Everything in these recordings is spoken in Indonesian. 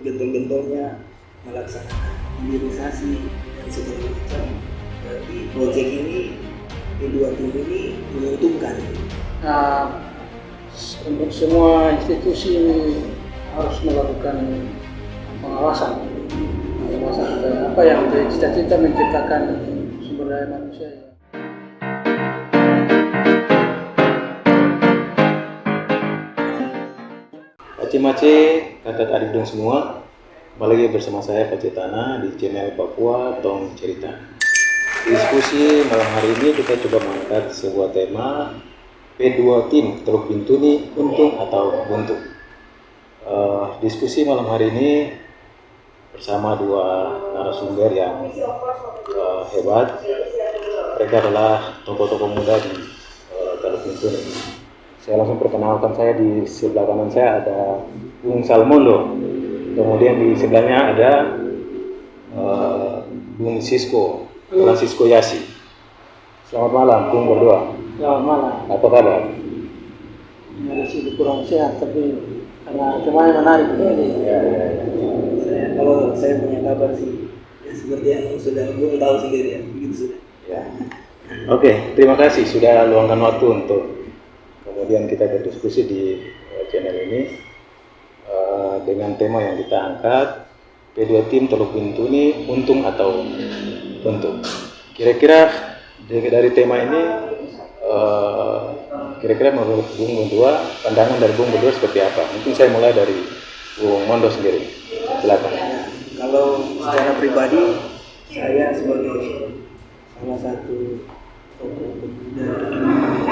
getol-getolnya melaksanakan hilirisasi dan segala macam. Berarti proyek ini kedua tim ini menguntungkan. Nah, untuk semua institusi harus melakukan pengawasan apa yang menjadi cita-cita menciptakan sumber daya manusia. Mace, kakak adik dong semua, kembali lagi bersama saya Pak Cetana di channel Papua Tong Cerita. Diskusi malam hari ini kita coba mengangkat sebuah tema P2 tim Teluk Bintuni, untung atau buntu. Diskusi malam hari ini bersama dua narasumber yang hebat. Mereka adalah tokoh-tokoh muda di Teluk Bintuni. Saya langsung perkenalkan, saya di sebelah kanan saya ada Bung Salmondo, kemudian di sebelahnya ada Bung Sisko, Francisco Yasi. Selamat malam, Bung berdua. Selamat malam. Apa kabar? Dari sini kurang sehat, tapi karena temanya menarik ini. Ya. Kalau saya punya kabar sih, ya seperti yang sudah Bung tahu sendiri ya, begitu sudah. Ya. Oke, terima kasih sudah luangkan waktu untuk kemudian kita berdiskusi di channel ini dengan tema yang kita angkat, P2 tim Teluk Bintuni, untung atau buntu. Kira-kira dari tema ini, kira-kira menurut Bung berdua, pandangan dari Bung berdua seperti apa? Mungkin saya mulai dari Bung Mondo sendiri. Silakan. Kalau secara pribadi, saya sebagai salah satu tokoh pemuda,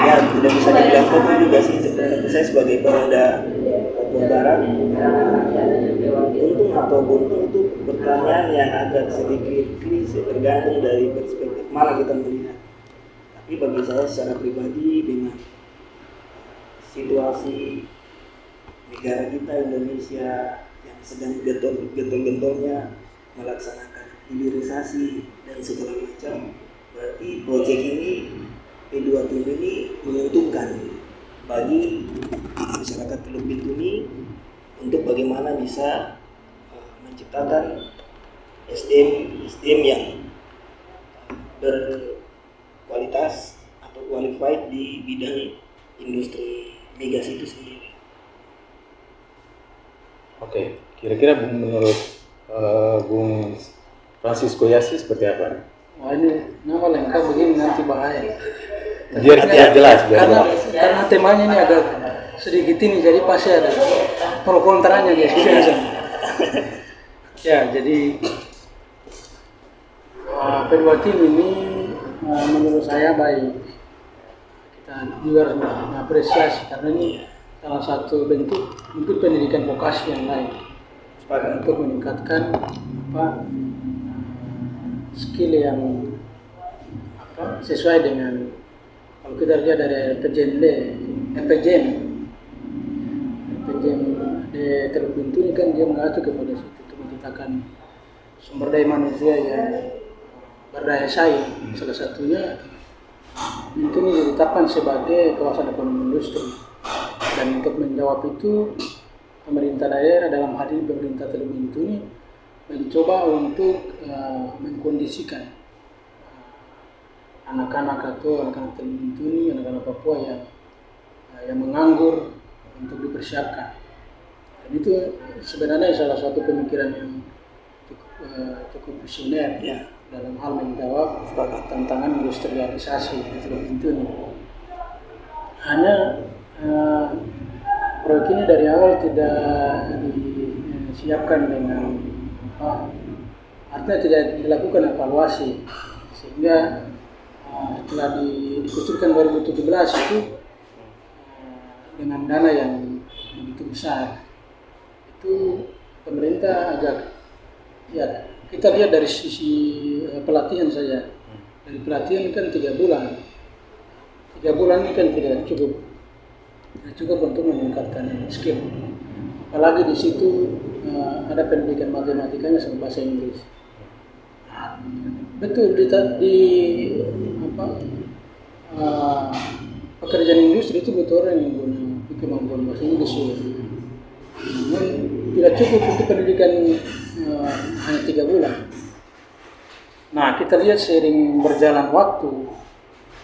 ya tidak bisa dibilang tokoh juga sih, sebenarnya saya sebagai pemuda Papua Barat, untung atau buntu itu pertanyaan yang agak sedikit klise, tergantung dari perspektif mana kita melihat. Tapi bagi saya secara pribadi, dengan situasi negara kita Indonesia yang sedang getol-getolnya melaksanakan hilirisasi dan segala macam, berarti proyek ini P2 tim ini menguntungkan bagi masyarakat Teluk Bintuni untuk bagaimana bisa menciptakan SDM yang berkualitas atau qualified di bidang industri migas itu sendiri. Oke, kira-kira menurut Bung Francisco Yasi seperti apa? Wah, ini nama lengkap begini nanti bahaya. Biar jelas. Karena temanya ini agak sedikit ini, jadi pasti ada pro kontranya guys. Ya, jadi P2 tim ini menurut saya baik. Kita juga harus mengapresiasi karena ini salah satu bentuk mungkin pendidikan vokasi yang lain untuk meningkatkan skill yang sesuai dengan, kalau kita lihat dari RPJM di Teluk Bintuni kan dia mengacu kepada situ untuk menciptakan sumber daya manusia yang berdaya saing. Salah satunya Bintuni ditetapkan sebagai kawasan ekonomi industri, dan untuk menjawab itu pemerintah daerah, dalam hal ini pemerintah Teluk Bintuni, mencoba untuk mengkondisikan anak-anak Teluk Bintuni, anak-anak Papua yang menganggur untuk dipersiapkan. Dan itu sebenarnya salah satu pemikiran yang cukup visioner ya, dalam hal menjawab tantangan industrialisasi di Teluk Bintuni. Hanya proyek ini dari awal tidak disiapkan dengan artinya tidak dilakukan evaluasi, sehingga setelah dikucurkan 2017 itu dengan dana yang begitu besar, itu pemerintah agak, ya kita lihat dari sisi pelatihan saja. Dari pelatihan kan 3 bulan ini kan tidak cukup untuk meningkatkan skill. Apalagi di situ ada pendidikan matematikanya sama bahasa Inggris. Betul di pekerjaan industri itu betul orang yang punya kemampuan bahasa Inggris. Namun tidak cukup untuk pendidikan hanya 3 bulan. Nah, kita lihat seiring berjalan waktu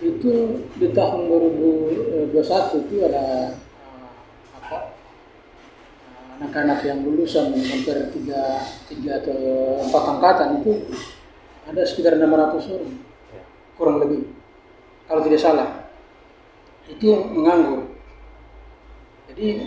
itu di tahun 2021 itu ada anak-anak yang lulusan hampir 3 atau 4 angkatan itu ada sekitar 600 orang kurang lebih kalau tidak salah itu menganggur. Jadi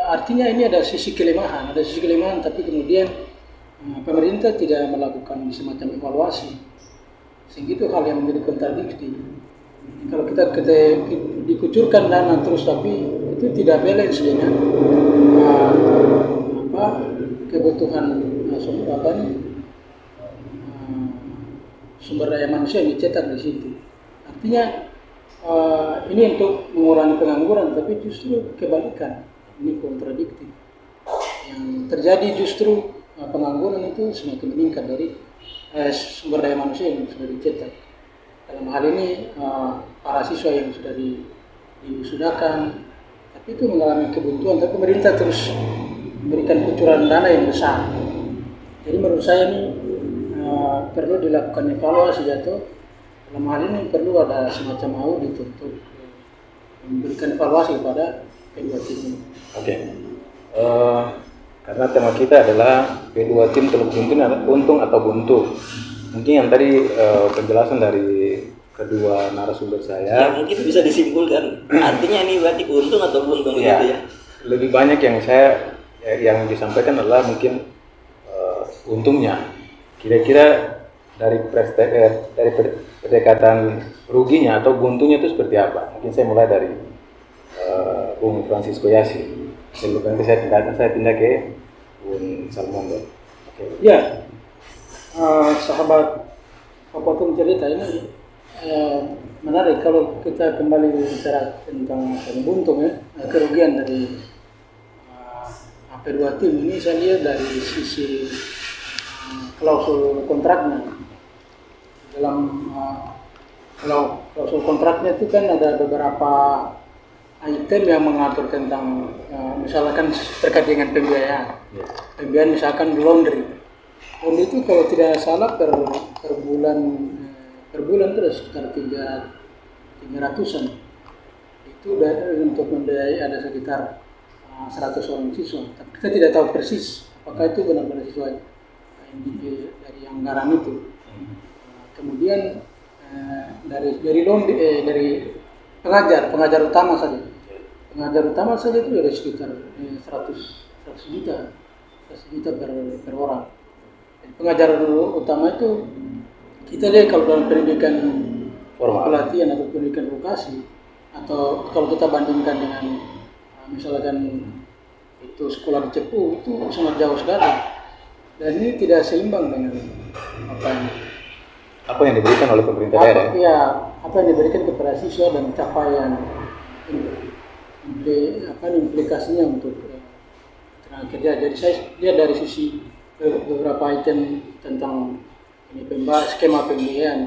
artinya ini ada sisi kelemahan tapi kemudian pemerintah tidak melakukan semacam evaluasi sehingga itu hal yang menjadi kontradiksi. Kalau kita dikucurkan dana terus tapi itu tidak balance dengan kebutuhan sumber daya manusia yang dicetak di situ. Artinya ini untuk mengurangi pengangguran, tapi justru kebalikan, ini kontradiktif. Yang terjadi justru pengangguran itu semakin meningkat dari sumber daya manusia yang sudah dicetak. Dalam hal ini para siswa yang sudah diwisudakan, tapi itu mengalami kebuntuan, tapi pemerintah terus memberikan kucuran dana yang besar. Jadi menurut saya ini perlu dilakukan evaluasi atau dalam hal ini perlu ada semacam audit untuk memberikan evaluasi kepada kedua tim ini. Oke. Karena tema kita adalah kedua tim Teluk Bintun untung atau buntu. Mungkin yang tadi penjelasan dari kedua narasumber saya. Ya, mungkin bisa disimpulkan. Artinya ini berarti untung atau buntung ya, gitu ya? Lebih banyak yang disampaikan adalah mungkin untungnya. Kira-kira dari pendekatan ruginya atau buntunya itu seperti apa? Mungkin saya mulai dari Bung Francisco Yasi. Sebelum nanti saya pindah ke Bung Salmondo. Okay. Ya, sahabat Popotong cerita ini menarik kalau kita kembali bicara tentang buntung ya, kerugian dari kedua tim ini saya lihat dari sisi klausul kontraknya. Dalam klausul kontraknya itu kan ada beberapa item yang mengatur tentang misalkan terkait dengan pembiayaan. Pembiayaan misalkan laundry. Laundry itu kalau tidak salah per bulan terus sekitar 300-an. Itu untuk membiayai ada sekitar 100 orang siswa. Tapi kita tidak tahu persis apakah itu benar-benar siswa dari anggaran itu. Kemudian dari pengajar utama saja. Pengajar utama saja itu ada sekitar 100 juta per orang. Pengajar utama itu kita lihat kalau dalam pendidikan pelatihan atau pendidikan vokasi atau kalau kita bandingkan dengan misalkan itu sekolah di Cepu itu sangat jauh sekali dan ini tidak seimbang dengan apa yang diberikan oleh pemerintah daerah. Ya, apa yang diberikan kepada siswa dan capaian implikasinya untuk tenaga kerja. Jadi saya lihat dari sisi beberapa item tentang ini skema pembiayaan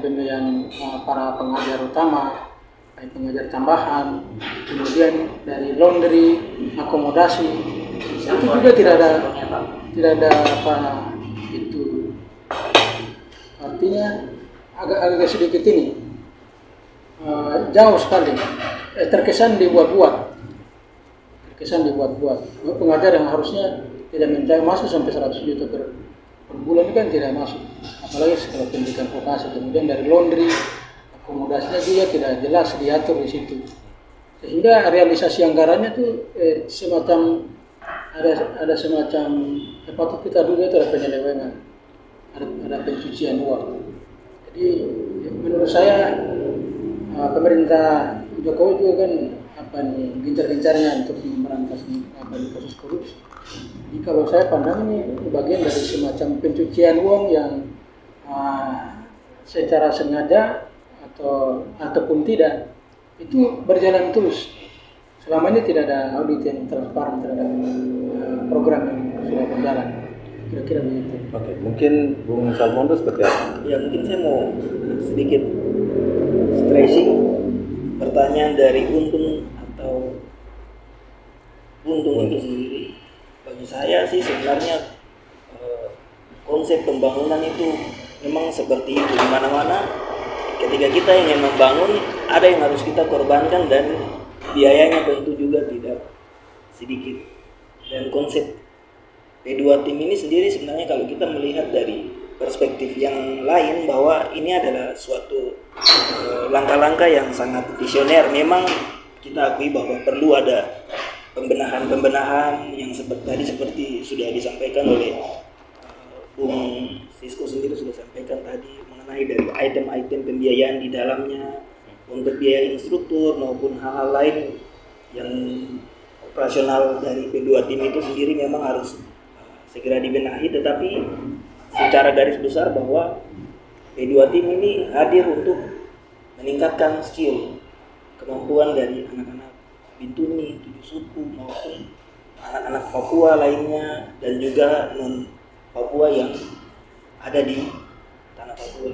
para pengajar utama, pengajar tambahan, kemudian dari laundry, akomodasi, itu juga tidak ada apa itu artinya agak sedikit ini jauh sekali terkesan dibuat-buat pengajar yang harusnya tidak mencapai masuk sampai 100 juta per bulan kan tidak masuk, apalagi kalau pendidikan vokasi. Kemudian dari laundry, akomodasinya juga tidak jelas diatur di situ, sehingga realisasi anggarannya tuh semacam ada semacam patut kita duga itu ada penyelewengan, ada pencucian uang. Jadi menurut saya pemerintah Jokowi juga kan gencar-gencarnya untuk memberantas kasus korupsi. Jadi kalau saya pandang ini bagian dari semacam pencucian uang yang secara sengaja ataupun tidak itu berjalan terus. Selama ini tidak ada audit yang transparan terhadap program yang sudah berjalan. Kira-kira begitu. Oke, mungkin Bung Salmondo seperti apa? Ya mungkin saya mau sedikit stressing pertanyaan dari untung atau buntung itu sendiri. Bagi sebenarnya konsep pembangunan itu memang seperti itu. Di mana-mana ketika kita ingin membangun, ada yang harus kita korbankan dan biayanya tentu juga tidak sedikit. Dan konsep P2 tim ini sendiri sebenarnya kalau kita melihat dari perspektif yang lain, bahwa ini adalah suatu langkah-langkah yang sangat visioner. Memang kita akui bahwa perlu ada pembenahan yang seperti sudah disampaikan oleh Bung Sisko sendiri sudah sampaikan tadi, mengenai dari item-item pembiayaan di dalamnya untuk biaya instruktur maupun hal-hal lain yang operasional dari P2 tim itu sendiri memang harus segera dibenahi. Tetapi secara garis besar bahwa P2 tim ini hadir untuk meningkatkan skill, kemampuan dari anak-anak Bintuni, 7 suku maupun anak-anak Papua lainnya dan juga non Papua yang ada di tanah Papua.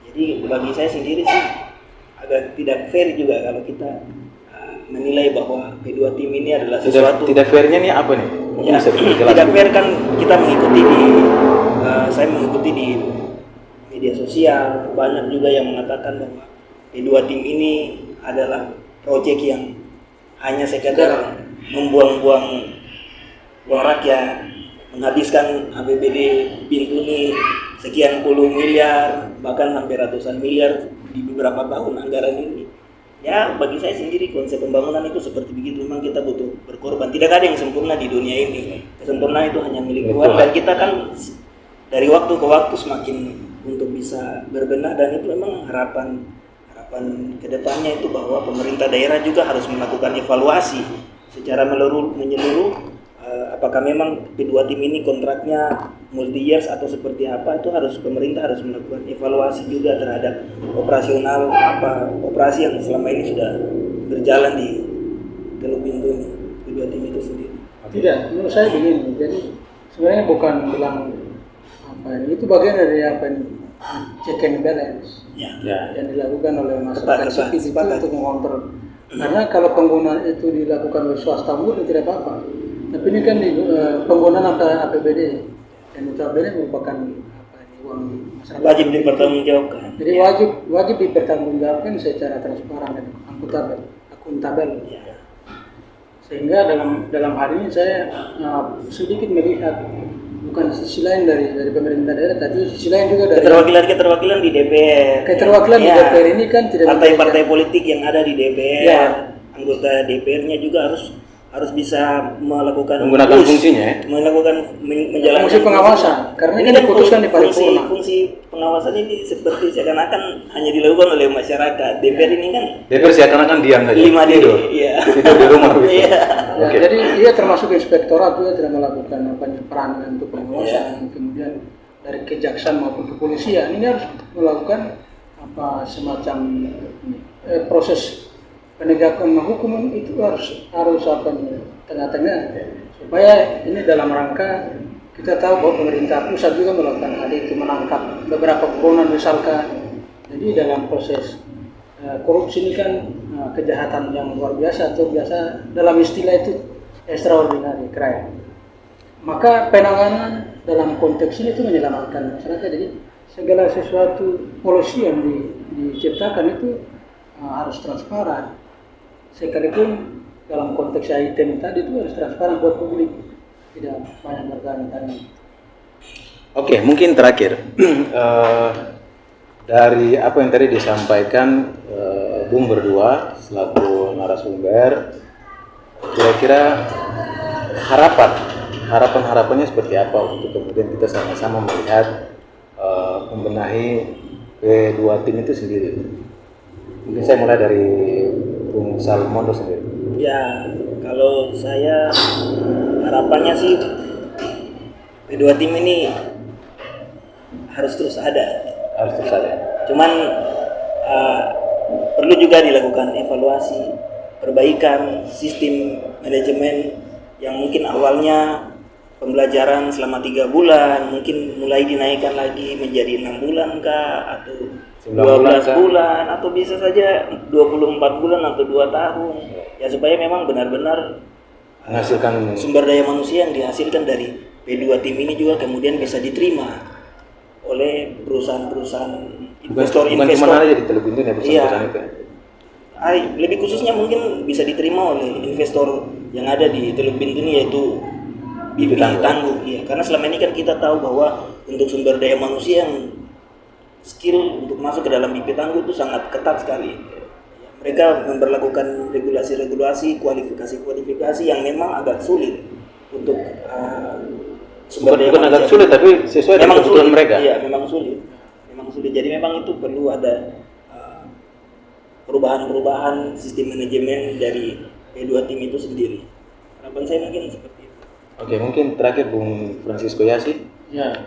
Jadi bagi saya sendiri sih agak tidak fair juga kalau kita menilai bahwa P2 tim ini adalah sesuatu. Tidak fairnya nih apa nih? Ya, tidak fair kan kita mengikuti saya mengikuti di media sosial, banyak juga yang mengatakan bahwa P2 tim ini adalah proyek yang hanya sekadar membuang-buang uang rakyat, menghabiskan APBD Bintuni sekian puluh miliar, bahkan sampai ratusan miliar di beberapa tahun anggaran ini. Ya, bagi saya sendiri konsep pembangunan itu seperti begitu. Memang kita butuh berkorban. Tidak ada yang sempurna di dunia ini. Kesempurnaan itu hanya milik Tuhan, dan kita kan dari waktu ke waktu semakin untuk bisa berbenah. Dan itu memang harapan kedepannya itu bahwa pemerintah daerah juga harus melakukan evaluasi secara menyeluruh. Apakah memang P2 tim ini kontraknya multi years atau seperti apa, itu pemerintah harus melakukan evaluasi juga terhadap operasi yang selama ini sudah berjalan di Teluk Bintuni P2 tim itu sendiri. Tidak, menurut saya begini. Jadi sebenarnya bukan bilang apa ini, itu bagian dari apa ini, check and balance yang dilakukan oleh masyarakat sipil itu untuk mengontrol. Karena kalau penggunaan itu dilakukan oleh swasta murni tidak apa-apa. Tapi ini kan penggunaan APBD dan notabene merupakan uang masyarakat. Wajib dipertanggungjawabkan. Jadi wajib dipertanggungjawabkan secara transparan dan akuntabel. Ya. Sehingga dalam hal ini saya sedikit melihat bukan sisi lain dari pemerintah daerah, tapi sisi lain juga dari keterwakilan di DPR. Keterwakilan di DPR ini kan tidak partai-partai politik yang ada di DPR, anggota DPR-nya juga harus bisa menggunakan fungsinya, menjalankan fungsi pengawasan. Karena ini diputuskan di paripurna. Fungsi pengawasan ini seperti seakan-akan hanya dilakukan oleh masyarakat. DPR ini kan seakan-akan diam saja. tidur di rumah. Okay. Jadi dia termasuk inspektorat juga tidak melakukan peran untuk pengawasan. Kemudian dari kejaksaan maupun kepolisian ini harus melakukan semacam proses penegakan hukum itu harus tengah-tengah, supaya ini dalam rangka kita tahu bahwa pemerintah pusat juga melakukan hal itu, menangkap beberapa buronan misalkan. Jadi dalam proses korupsi ini kan kejahatan yang luar biasa, atau biasa dalam istilah itu extraordinary crime. Maka penanganan dalam konteks ini itu menyelamatkan masyarakat. Jadi segala sesuatu polisi yang diciptakan itu harus transparan. Sekalipun dalam konteks item tadi itu harus transparan buat publik, tidak banyak bertanya-tanya. Oke, mungkin terakhir dari apa yang tadi disampaikan Bung berdua selaku narasumber, kira-kira harapannya seperti apa untuk kemudian kita sama-sama melihat membenahi P2 tim itu sendiri. Mungkin saya mulai dari Bung Salmondo sendiri. Ya, kalau saya harapannya sih P2 tim ini harus terus ada. Cuman perlu juga dilakukan evaluasi, perbaikan sistem manajemen yang mungkin awalnya pembelajaran selama 3 bulan, mungkin mulai dinaikkan lagi menjadi 6 bulan kah, atau 12 bulan, atau bisa saja 24 bulan atau 2 tahun. Ya, supaya memang benar-benar menghasilkan sumber daya manusia yang dihasilkan dari P2 tim ini juga kemudian bisa diterima oleh perusahaan-perusahaan Bukan cuma investor. aja di Teluk Bintun ya perusahaan-perusahaan itu. Lebih khususnya mungkin bisa diterima oleh investor yang ada di Teluk Bintun yaitu BP Tangguh. Ya, karena selama ini kan kita tahu bahwa untuk sumber daya manusia yang skill untuk masuk ke dalam BP Tangguh itu sangat ketat sekali. Ya, mereka memperlakukan regulasi-regulasi, kualifikasi yang memang agak sulit untuk Bukan agak sulit tapi sesuai dengan kebutuhan mereka. Iya, memang sulit. Jadi memang itu perlu ada perubahan sistem manajemen dari P2 tim itu sendiri. Harapan saya mungkin seperti itu. Oke, mungkin terakhir Bung Francisco Yasi. Ya,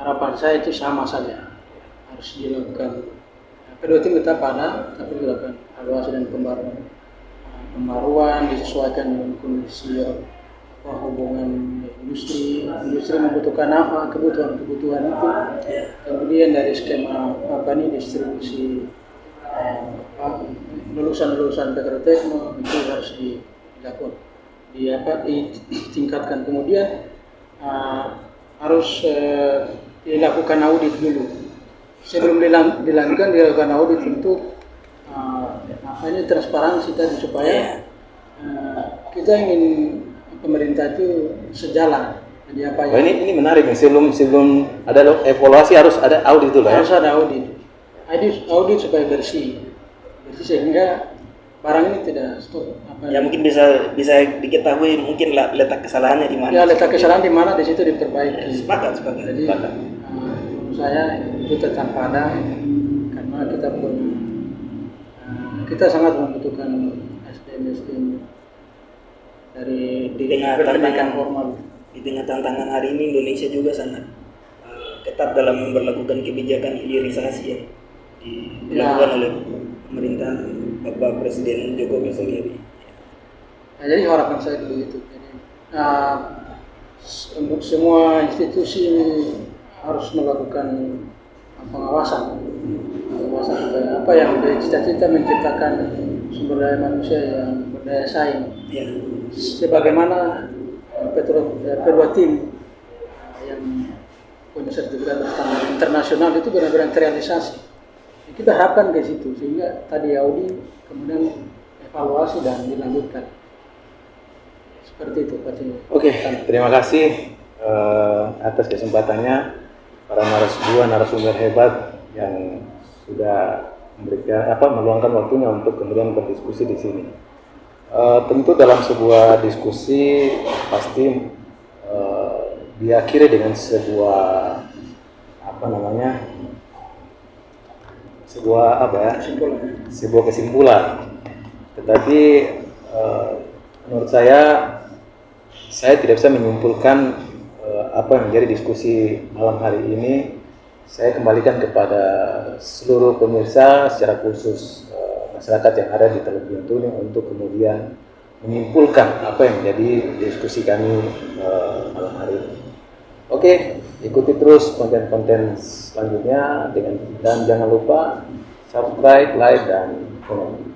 harapan saya itu sama saja, harus dilakukan. P2 tim tetap ada, tapi dilakukan evaluasi dan pembaruan disesuaikan dengan kondisi hubungan industri membutuhkan apa, kebutuhan itu. Kemudian dari skema distribusi lulusan Petrotekno itu harus dilakukan, ditingkatkan. Kemudian harus dilakukan audit dulu. Sebelum dilakukan audit untuk transparansi tadi supaya kita ingin pemerintah itu sejalan. Jadi ini menarik nih, sebelum ada evaluasi harus ada audit dulu ya. Harus ada audit supaya bersih sehingga barang ini tidak stop. Ya mungkin bisa diketahui mungkin letak kesalahannya di mana. Ya letak kesalahan di mana, di situ diperbaiki. Sepakat. Jadi menurut saya itu tetap ada karena kita sangat membutuhkan SDM dari pendidikan formal. Di tengah tantangan hari ini Indonesia juga sangat ketat dalam memperlakukan kebijakan hilirisasi yang dilakukan oleh pemerintah Bapak Presiden Jokowi sendiri. Jadi harapan saya begitu. Jadi untuk semua institusi harus melakukan pengawasan supaya apa yang menjadi cita-cita menciptakan sumber daya manusia yang berdaya saing. Ya. Sebagaimana P2 tim yang punya sertifikat internasional itu benar-benar terrealisasi. Kita harapkan ke situ sehingga tadi audit kemudian evaluasi dan dilanjutkan. Seperti itu Pak Cini. Oke, terima kasih atas kesempatannya para narasumber hebat yang sudah meluangkan waktunya untuk kemudian berdiskusi di sini. Tentu dalam sebuah diskusi pasti diakhiri dengan sebuah kesimpulan. Tetapi menurut saya tidak bisa menyimpulkan apa yang menjadi diskusi malam hari ini. Saya kembalikan kepada seluruh pemirsa, secara khusus masyarakat yang ada di Teluk Bintun untuk kemudian menyimpulkan apa yang menjadi diskusi kami malam hari ini. Oke, ikuti terus konten-konten selanjutnya dan jangan lupa subscribe, like, dan komen.